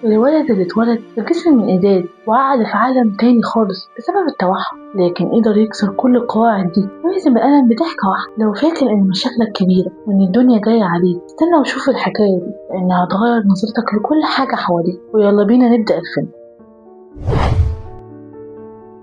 الولد اللي اتولد بجسم من إزاز وقعد في عالم تاني خالص بسبب التوحد، لكن قدر يكسر كل القواعد دي ويهزم الألم بضحكة واحدة. لو فاكر إن مشاكلك كبيرة وإن الدنيا جاية عليك، استنى وشوف الحكاية دي لأنها هتغير نظرتك لكل حاجة حواليك. ويلا بينا نبدأ الفيلم.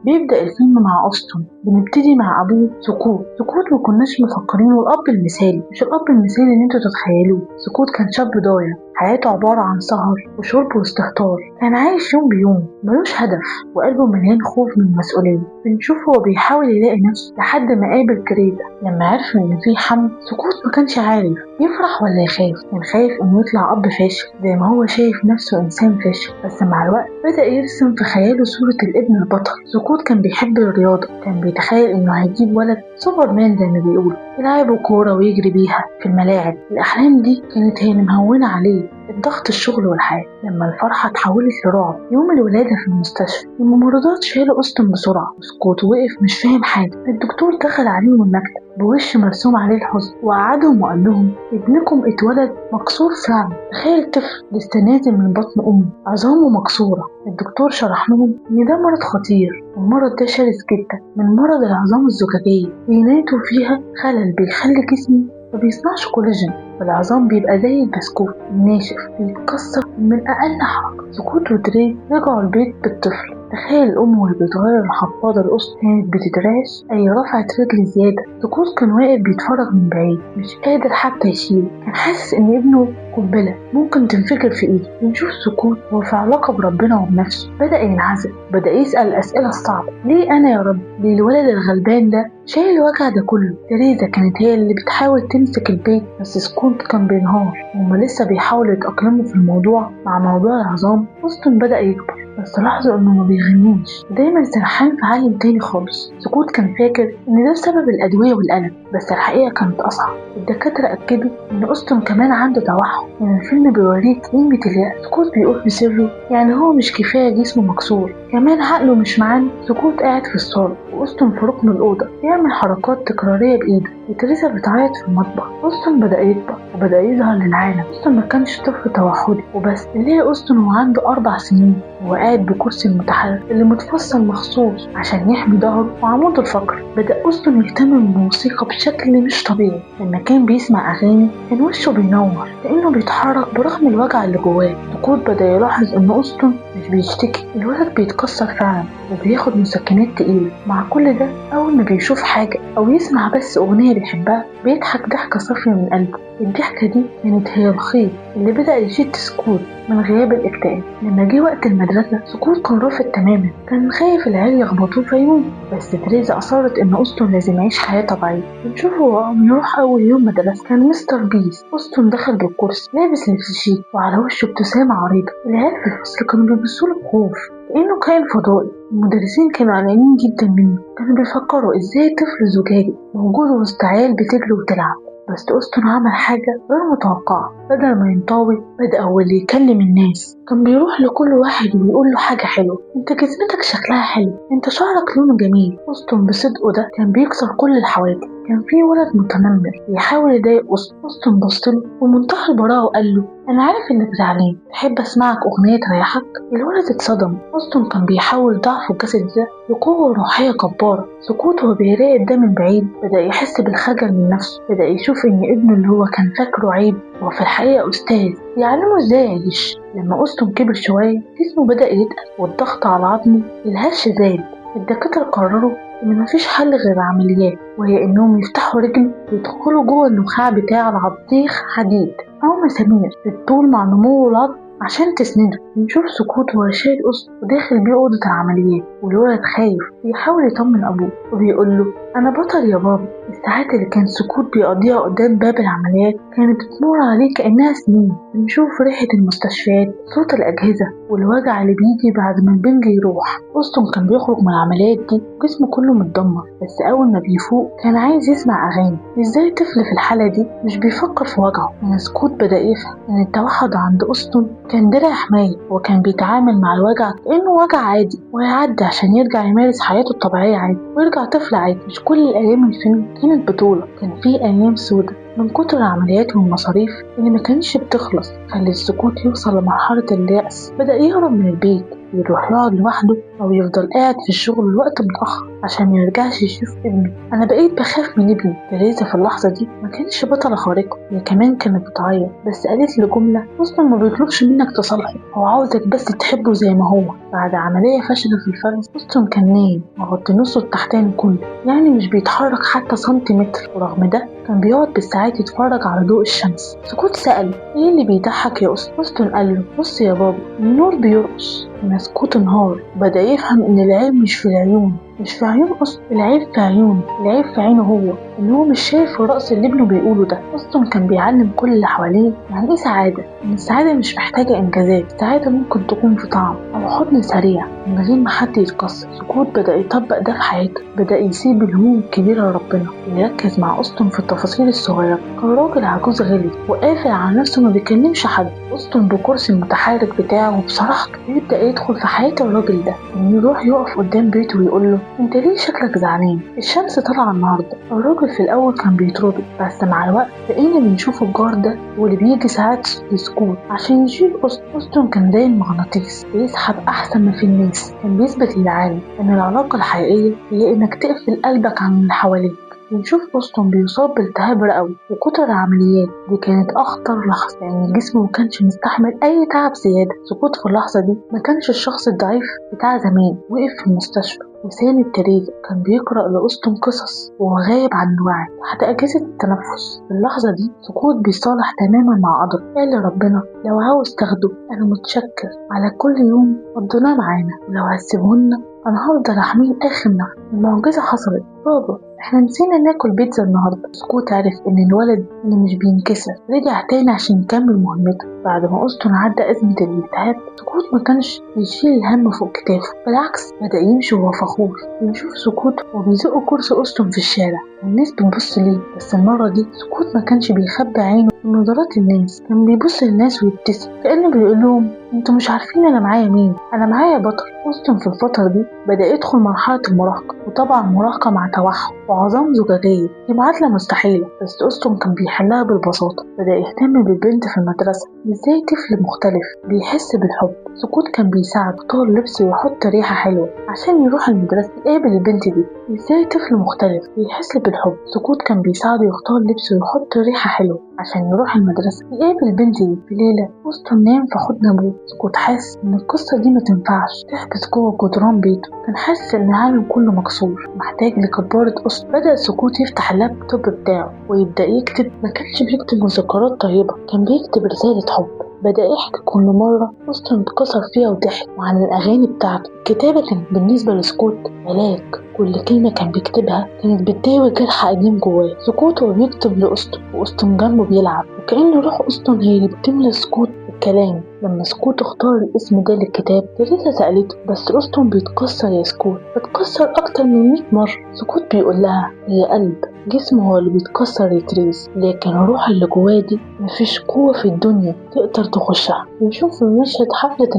بيبدأ الفيلم مع أسطن. بنبتدي مع أبوه سكوت ما كناش مفكرينه الأب المثالي، مش الأب المثالي اللي انتوا تتخيلوه. سكوت كان شاب ضايع، حياته عبارة عن سهر وشرب واستهتار. كان عايش يوم بيوم ملوش هدف وقلبه مليان خوف من المسؤولية. بنشوفه هو بيحاول يلاقي نفسه لحد ما قابل تريزا. لما عرف إن في حمل، سكوت ما كانش عارف يفرح ولا يخاف. كان خايف إنه يطلع أب فاشل زي ما هو شايف نفسه إنسان فاشل، بس مع الوقت بدأ يرسم في خياله صورة الابن البطل. سكوت كان بيحب الرياضة، كان بيتخيل إنه هيجيب ولد سوبرمان زي ما بيقولوا يلعب كورة ويجري بيها في الملاعب. الأحلام دي كانت هي مهونة عليه الضغط الشغل والحياة. لما الفرحة اتحولت لرعب يوم الولادة في المستشفى، الممرضات شالوا أسطن بسرعة وسكوت وقف مش فاهم حاجة. الدكتور دخل عليهم المكتب بوش مرسوم عليه الحزن وقعدهم وقال لهم ابنكم اتولد مكسور فعلا. تخيل طفل لسه نازل من بطن أمه عظامه مكسورة. الدكتور شرح لهم إن ده مرض خطير، والمرض ده شرس جدا من مرض العظام الزجاجية. بيناتوا فيها خلل بيخلي جسمي ما بيصنعش كولاجين، والعظام بيبقى زي البسكوت الناشف بيتكسر من أقل حركة. سكوت وتري رجعوا البيت بالطفل. تخيل الأم وهي بتغير الحفاضة لأسطن كانت بتترعش أي رفعت رجل زيادة. سكوت كان واقف بيتفرج من بعيد مش قادر حتى يشيل، كان حاسس إن ابنه قنبلة ممكن تنفجر في إيده. بنشوف سكوت وهو في علاقة بربنا وبنفسه، بدأ ينعزل، بدأ يسأل الأسئلة الصعبة. ليه أنا يا رب؟ ليه الولد الغلبان ده شايل الوجع ده كله؟ تريزا كانت هي اللي بتحاول تمسك البيت، بس سكوت كان بينهار. هما لسه بيحاولوا يتأقلموا في الموضوع. مع موضوع العظام أسطن بدأ يكبر، بس لاحظوا انه ما بيغنيش، دايما سرحان في عالم تاني خالص. سكوت كان فاكر ان ده بسبب الادوية والألم، بس الحقيقة كانت اصعب. الدكاترة اكدوا ان أسطن كمان عنده توحد. من الفيلم بيوريك قيمة اليأس. سكوت بيقول في سره يعني هو مش كفاية جسمه مكسور، كمان عقله مش معاه. سكوت قاعد في الصالة وأسطن في ركن الأوضة بيعمل حركات تكرارية بإيده، وتريزا بتعيط في المطبخ. أسطن بدأ يكبر وبدأ يظهر للعالم. أسطن ما كانش طفل توحدي وبس، اللي أسطن وعنده 4 سنين وقاعد بكرسي المتحرك اللي متفصل مخصوص عشان يحمي ظهره وعمود الفقر. بدأ أسطن يهتم بالموسيقى بشكل مش طبيعي. لما كان بيسمع أغاني كان وشه بينور لأنه بيتحرك برغم الوجع اللي جواه. سكوت بدأ يلاحظ إن أسطن مش بيشتكي، الولد بيتكسر فعلا وبياخد مسكنات تقيلة. مع كل ده أول ما بيشوف حاجة أو يسمع بس أغنية بيحبها بيضحك ضحكة صافية من قلبه. الضحكة دي كانت هي الخيط اللي بدأ يشد سكوت من غياب الاكتئاب. لما جه وقت المدرسة سكوت كان رافض تماما، كان خايف العيال يخبطوه فيموت، بس تريزا أصرت إن أسطن لازم يعيش حياة طبيعية. بنشوفه وهو يروح أول يوم مدرسة كان مستر بيس. أسطن دخل بالكرسي لابس لبس شيك وعلى وشه ابتسامة عريضة. العيال في الفصل كانوا بيبصوله بخوف كأنه كائن فضائي. المدرسين كانوا قلقانين جدا منه، كانوا بيفكروا ازاي طفل زجاجي موجود وسط عيال بتجري وتلعب. بس أسطن عمل حاجة غير متوقعة. بدل ما ينطوي بدأ هو اللي يكلم الناس. كان بيروح لكل واحد ويقول له حاجة حلوة، انت جسمتك شكلها حلو، انت شعرك لونه جميل. أسطن بصدقه ده كان بيكسر كل الحواجز. كان في ولد متنمر بيحاول يضايق أسطن بصله ومنتهى البراءة وقال له أنا عارف إنك زعلان، تحب أسمعك أغنية تريحك؟ الولد اتصدم. أسطن كان بيحول ضعفه الجسدي ده لقوة روحية جبارة. سكوت وهو بيراقب ده من بعيد بدأ يحس بالخجل من نفسه. بدأ يشوف إن ابنه اللي هو كان فاكره عيب هو في الحقيقة أستاذ يعلمه إزاي يعيش. لما أسطن كبر شوية جسمه بدأ يتقل والضغط على عظمه الهش زاد. الدكاترة قرروا إن مفيش حل غير عمليات، وهي إنهم يفتحوا رجله ويدخلوا جوه النخاع بتاع العضيخ حديد أو مسامير بالطول مع نمو العظم عشان تسنده. بنشوف سكوت وهو شايل أسطن وداخل بيه أوضة العمليات، والولد خايف بيحاول يطمن أبوه وبيقول له أنا بطل يا بابا. الساعات اللي كان سكوت بيقضيها قدام باب العمليات كانت بتمر عليه كأنها سنين. بنشوف ريحة المستشفيات، صوت الأجهزة، والوجع اللي بيجي بعد ما البنج يروح. أسطن كان بيخرج من العمليات دي جسمه كله متدمر، بس أول ما بيفوق كان عايز يسمع أغاني. إزاي طفل في الحالة دي مش بيفكر في وجعه؟ من سكوت بدأ يفهم إن التوحد عند أسطن كان درع حماية، وكان بيتعامل مع الوجع كأنه وجع عادي ويعدي عشان يرجع يمارس حياته الطبيعية عادي ويرجع طفل عادي. مش كل الأيام الفيلم كانت بطولة، كان في أيام سودة من كتر العمليات والمصاريف اللي ما كانش بتخلص خلى سكوت يوصل لمرحلة اليأس. بدأ يهرب من البيت، يروح يقعد لوحده أو يفضل قاعد في الشغل لوقت متأخر عشان ميرجعش يشوف ابنه. أنا بقيت بخاف من ابني. تريزا في اللحظة دي ما كانتش بطلة خارقة، هي كمان كانت بتعيط، بس قالت له جملة: أصلا ما بيطلبش منك تصالحه، هو عاوزك بس تحبه زي ما هو. بعد عملية فاشلة في الفرز، أصلا كان نايم مغطي نصه التحتاني كله، يعني مش بيتحرك حتى سنتيمتر، ورغم ده كان بيقعد بالساعات يتفرج على ضوء الشمس. سكوت سأله: ايه اللي بيضحك يا أسطى؟ أسطن قال له: بص يا بابا، النور بيرقص. سكوت انهار، بدأ يفهم ان العيب مش في العيون، مش في عيون أصلا، العيب في عيونه، العيب في عينه هو، ان هو مش شايف الرقص اللي ابنه بيقوله ده. أصلا كان بيعلم كل اللي حواليه يعني ايه سعادة، ان السعادة مش محتاجة انجازات، السعادة ممكن تكون في طعم او حضن سريع من غير ما حد يتكسر. سكوت بدأ يطبق ده في حياته، بدأ يسيب الهموم الكبيرة لربنا ويركز مع أسطن في التفاصيل الصغيرة. كان راجل عجوز غلي وقافل على نفسه، ما بيكلمش حد. أسطن بكرسي المتحرك بتاعه وبصراحته يبدأ يدخل في حياة الراجل ده، إنه يروح يقف قدام بيته ويقول له: انت ليه شكلك زعلان؟ الشمس طالعة النهاردة. الراجل في الأول كان بيطرده، بس مع الوقت بقينا بنشوف الجار ده واللي بيجي ساعات لسكوت عشان يشيل أسطن. أسطن كان زي المغناطيس بيسحب أحسن ما في الناس، كان بيثبت للعالم إن العلاقة الحقيقية هي إنك تقفل قلبك عن اللي حواليك. بنشوف أسطن بيصاب بالتهاب رئوي، وكتر العمليات دي كانت أخطر لحظة لأن جسمه مكانش مستحمل أي تعب زيادة. سكوت في اللحظة دي ما كانش الشخص الضعيف بتاع زمان، وقف في المستشفى وساند تريزا، كان بيقرأ لأسطن قصص وهو غايب عن الوعي تحت أجهزة التنفس. في اللحظة دي سكوت بيصالح تماما مع قدره، قال لربنا: لو عاوز تاخده أنا متشكر على كل يوم قضيناه معانا، ولو هتسيبهولنا أنا هفضل أحميه آخر نفس. المعجزة حصلت. بابا، احنا نسينا ناكل بيتزا النهارده. سكوت عرف ان الولد اللي مش بينكسر رجع تاني عشان يكمل مهمته. بعد ما أسطن عدى أزمة الالتهاب، سكوت ما كانش بيشيل الهم فوق كتافه، بالعكس بدأ يمشي وهو فخور. بنشوف سكوت وبيزق كرسي أسطن في الشارع والناس بتبص ليه، بس المرة دي سكوت ما كانش بيخبي عينه من نظرات الناس، كان بيبص للناس ويبتسم كأنه بيقول لهم: انتوا مش عارفين انا معايا مين، انا معايا بطل. أسطن في الفترة دي بدأ يدخل مرحلة المراهقة، وطبعا مراهقة مع توحد وعظام زجاجية، دي معادلة مستحيلة، بس أسطن كان بيحلها بالبساطة. بدأ يهتم بالبنت في المدرسة، ازاي طفل مختلف بيحس بالحب. سكوت كان بيساعد يختار لبس ويحط ريحة حلوة عشان يروح المدرسة يقابل البنت دي، ازاي طفل مختلف بيحس بالحب. سكوت كان بيساعده يختار لبس ويحط ريحة حلوة عشان يروح المدرسة يقابل البنت دي. في ليلة أسطن نام في حضن أبوه. سكوت حاسس إن القصة دي ما تنفعش تحبس جوه جدران بيته، كان حاسس إن العالم كله مكسور محتاج لكبارة أسطن. بدأ سكوت يفتح اللابتوب بتاعه ويبدأ يكتب. ما كانش بيكتب مذكرات طيبة، كان بيكتب رسالة حب. بدأ يحكي كل مرة أسطن اتكسر فيها وضحك، وعن الأغاني بتاعته. الكتابة كانت بالنسبة لسكوت علاج، كل كلمة كان بيكتبها كانت بتداوي جرح قديم جواه. سكوت وهو بيكتب لأسطن وأسطن جنبه بيلعب، وكأن روح أسطن هي اللي بتملى سكوت الكلام. لما سكوت اختار الاسم ده للكتاب، تريزا سألته: بس أسطن بيتكسر يا سكوت؟ بتكسر أكتر من 100 مرة. سكوت بيقول لها: هي قلب، جسمه هو اللي بيتكسر يا تريز، لكن الروح اللي جواه دي مفيش قوة في الدنيا تقدر تخشها. بنشوف في مشهد حفلة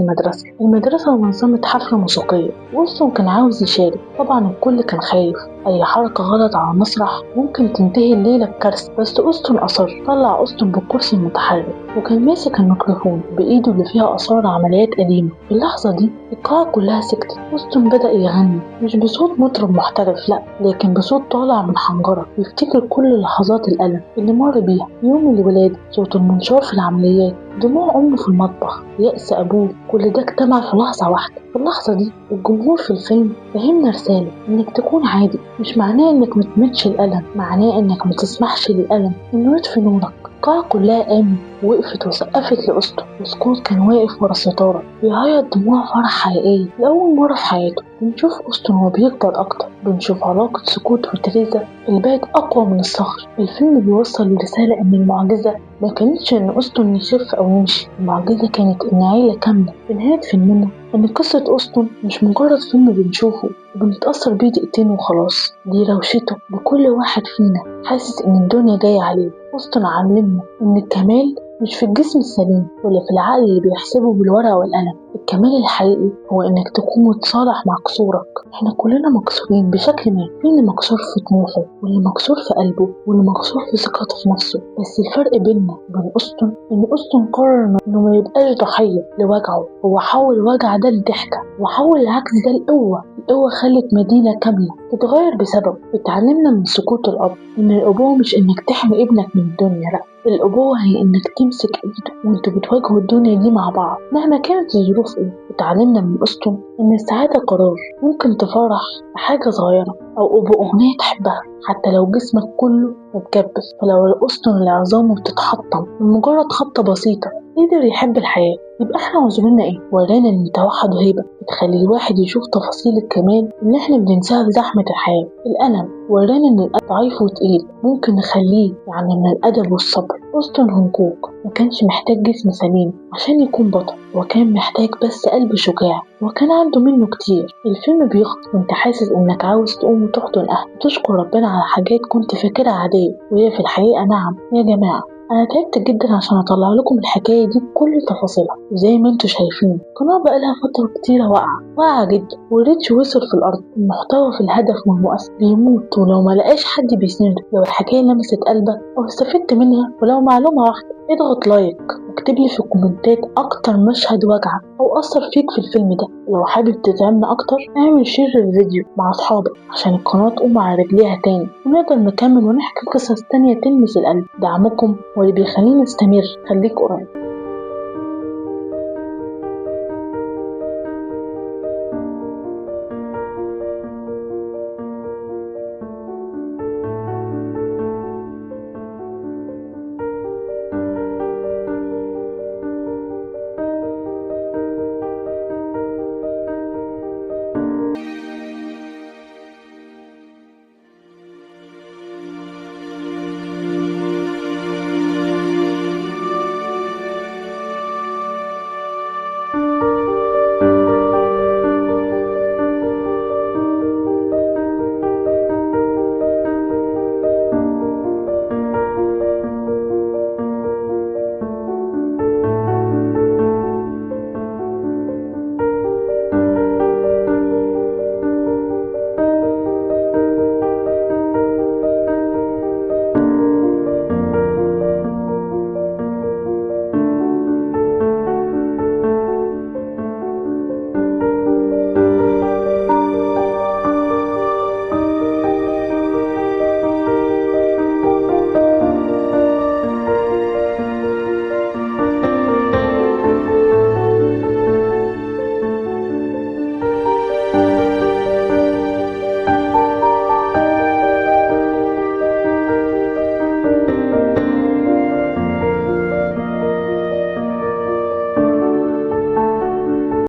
المدرسة نظمت حفلة موسيقية، وأسطن كان عاوز يشارك، طبعا الكل كان خايف أي حركة غلط على المسرح ممكن تنتهي الليلة بكارثة، بس أسطن أصر. طلع أسطن بالكرسي المتحرك وكان ماسك الميكروفون بإيده اللي فيها آثار عمليات قديمة. في اللحظة دي القاعة كلها سكتت. أسطن بدأ يغني مش بصوت مطرب محترف، لأ، لكن بصوت طالع من حنجرة، بيفتكر كل لحظات الألم اللي مر بيها. يوم الولادة، صوت المنشار في العمليات، دموع أمه في المطبخ، يأس أبوه، كل ده اجتمع في لحظة واحدة. في اللحظة دي الجمهور في الفيلم فهمنا رسالة: إنك تكون عادي مش معناه إنك متمتش الألم، معناه إنك متسمحش للألم إنه يطفي نورك. القاعة كلها قامت ووقفت وسقفت لأسطن، وسكوت كان واقف ورا الستارة بيعيط دموع فرح حقيقية لأول مرة في حياته. بنشوف أسطن وهو بيكبر أكتر، بنشوف علاقة سكوت وتريزا اللي بقت أقوى من الصخر. الفيلم بيوصل رسالة إن المعجزة ما كانتش إن أسطن يخف أو يمشي، المعجزة كانت إن عيلة كاملة. في نهاية فيلمنا إن قصة أسطن مش مجرد فيلم بنشوفه وبنتأثر بيه دقيقتين وخلاص، دي روشته لكل واحد فينا حاسس إن الدنيا جاية عليه. أسطن علمنا إن الكمال مش في الجسم السليم ولا في العقل اللي بيحسبه بالورقة والقلم، الكمال الحقيقي هو إنك تكون متصالح مع قصورك. إحنا كلنا مكسورين بشكل ما، في اللي مكسور في طموحه، واللي مكسور في قلبه، واللي مكسور في ثقته في نفسه. بس الفرق بيننا وبين أسطن إن أسطن قرر إنه ما يبقاش ضحية لوجعه، هو حول الوجع ده لضحكة، وحول العكس ده لقوة. القوة خلت مدينة كاملة تتغير بسببه. اتعلمنا من سكوت الأب إن الأبوة مش إنك تحمي ابنك من الدنيا، لأ، الأبوة هي إنك تمسك إيده وإنتوا بتواجهوا الدنيا دي مع بعض مهما كانت الظروف إيه. اتعلمنا من أسطن إن السعادة قرار، ممكن تفرح بحاجة صغيرة أو بأغنية تحبها حتى لو جسمك كله متجبس. فلو الأسطن اللي عظامه بتتحطم من مجرد خبطة بسيطة قدر يحب الحياة، يبقى احنا عذرنا ايه؟ ورانا ان التوحد هيبة بتخلي الواحد يشوف تفاصيل الكمال اللي احنا بننساها في زحمة الحياة. الألم ورانا ان القلب ضعيف وتقيل ممكن نخليه من الأدب والصبر. أسطن هونكوك ما كانش محتاج جسم سليم عشان يكون بطل، وكان محتاج بس قلب شجاع، وكان عنده منه كتير. الفيلم بيخلص وانت حاسس انك عاوز تقوم وتحضن أهلك وتشكر ربنا على حاجات كنت فاكرها عادية وهي في الحقيقة نعم. يا جماعة، أنا تعبت جدا عشان أطلع لكم الحكاية دي بكل تفاصيلها، وزي ما انتوا شايفين القناة بقالها فترة كتيرة واقعة جدا، والريتش وصل في الأرض. المحتوى في الهدف من المؤثر بيموت، ولو ما لقاش حد بيسنده. لو الحكاية لمست قلبك أو استفدت منها ولو معلومة واحدة، اضغط لايك واكتب لي في الكومنتات أكتر مشهد وجعك أو أثر فيك في الفيلم ده. ولو حابب تدعمنا أكتر اعمل شير للفيديو مع أصحابك عشان القناة تقوم على رجليها تاني، ونقدر نكمل ونحكي قصص تانية تلمس القلب. دعمكم واللي بيخليني استمر. خليك قريب.